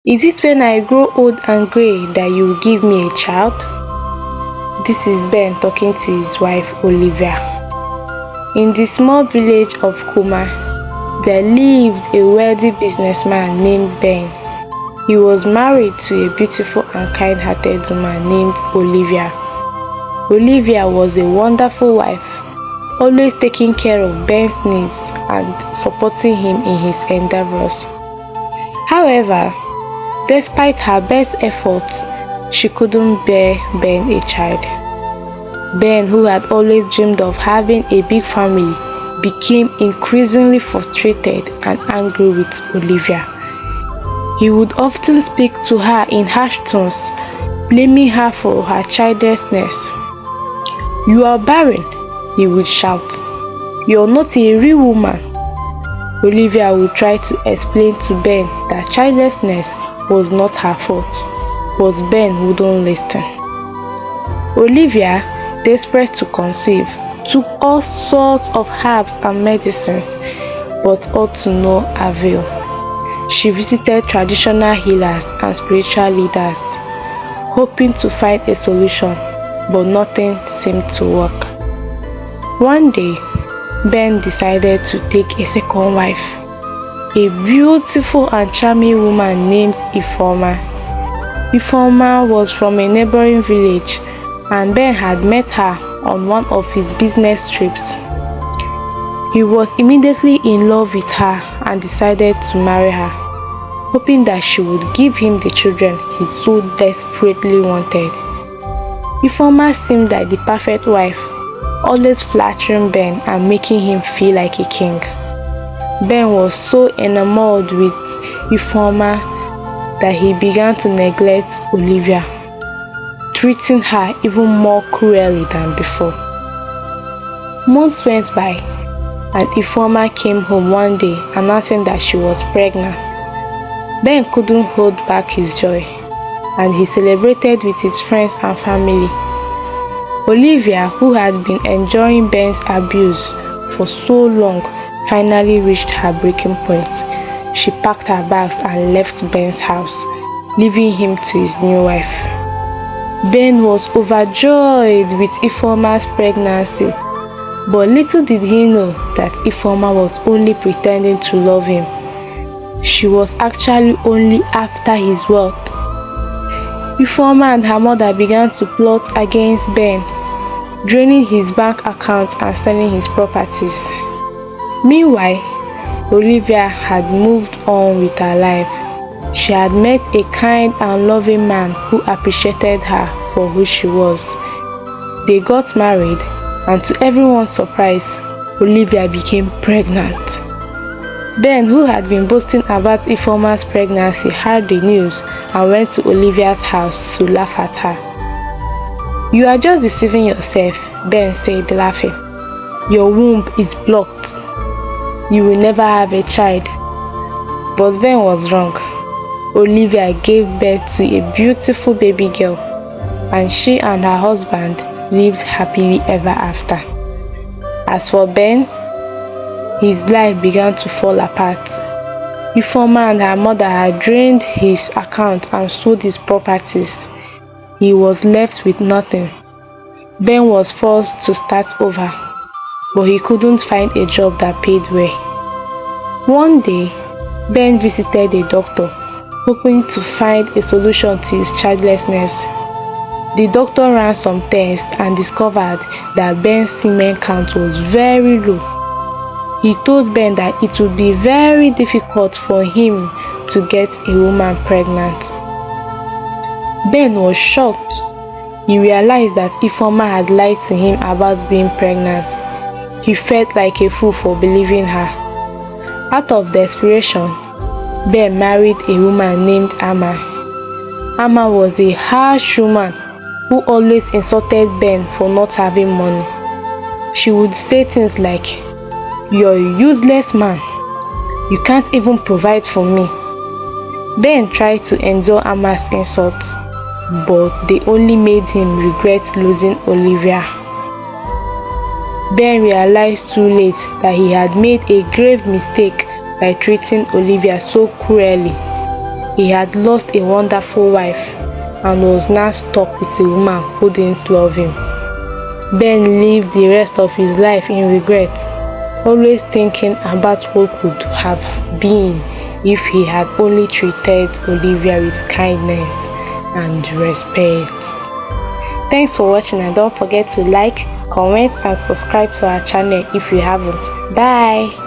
Is it when I grow old and grey that you will give me a child? This is Ben talking to his wife Olivia. In the small village of Kuma, there lived a wealthy businessman named Ben. He was married to a beautiful and kind-hearted woman named Olivia. Olivia was a wonderful wife, always taking care of Ben's needs and supporting him in his endeavors. However, despite her best efforts, she couldn't bear Ben a child. Ben, who had always dreamed of having a big family, became increasingly frustrated and angry with Olivia. He would often speak to her in harsh tones, blaming her for her childlessness. "You are barren," he would shout. "You're not a real woman." Olivia would try to explain to Ben that childlessness was not her fault, but Ben wouldn't listen. Olivia, desperate to conceive, took all sorts of herbs and medicines, but all to no avail. She visited traditional healers and spiritual leaders, hoping to find a solution, but nothing seemed to work. One day, Ben decided to take a second wife, a beautiful and charming woman named Ifeoma. Ifeoma was from a neighboring village, and Ben had met her on one of his business trips. He was immediately in love with her and decided to marry her, hoping that she would give him the children he so desperately wanted. Ifeoma seemed like the perfect wife, always flattering Ben and making him feel like a king. Ben was so enamored with Ifeoma that he began to neglect Olivia, treating her even more cruelly than before. Months went by, and Ifeoma came home one day announcing that she was pregnant. Ben couldn't hold back his joy, and he celebrated with his friends and family. Olivia, who had been enjoying Ben's abuse for so long, finally reached her breaking point. She packed her bags and left Ben's house, leaving him to his new wife. Ben was overjoyed with Ifeoma's pregnancy, but little did he know that Ifeoma was only pretending to love him. She was actually only after his wealth. Ifeoma and her mother began to plot against Ben, draining his bank account and selling his properties. Meanwhile, Olivia had moved on with her life. She had met a kind and loving man who appreciated her for who she was. They got married, and to everyone's surprise, Olivia became pregnant. Ben, who had been boasting about Ifeoma's pregnancy, heard the news and went to Olivia's house to laugh at her. "You are just deceiving yourself," Ben said, laughing. "Your womb is blocked. You will never have a child." But Ben was wrong. Olivia gave birth to a beautiful baby girl, and she and her husband lived happily ever after. As for Ben, his life began to fall apart. Ifeoma and her mother had drained his account and sold his properties. He was left with nothing. Ben was forced to start over, but he couldn't find a job that paid well. One day, Ben visited a doctor, hoping to find a solution to his childlessness. The doctor ran some tests and discovered that Ben's semen count was very low. He told Ben that it would be very difficult for him to get a woman pregnant. Ben was shocked. He realized that Ifeoma had lied to him about being pregnant. He felt like a fool for believing her. Out of desperation, Ben married a woman named Ama. Ama was a harsh woman who always insulted Ben for not having money. She would say things like, "You're a useless man. You can't even provide for me." Ben tried to endure Ama's insults, but they only made him regret losing Olivia. Ben realized too late that he had made a grave mistake by treating Olivia so cruelly. He had lost a wonderful wife and was now stuck with a woman who didn't love him. Ben lived the rest of his life in regret, always thinking about what could have been if he had only treated Olivia with kindness and respect. Thanks for watching, and don't forget to like, comment and subscribe to our channel if you haven't. Bye.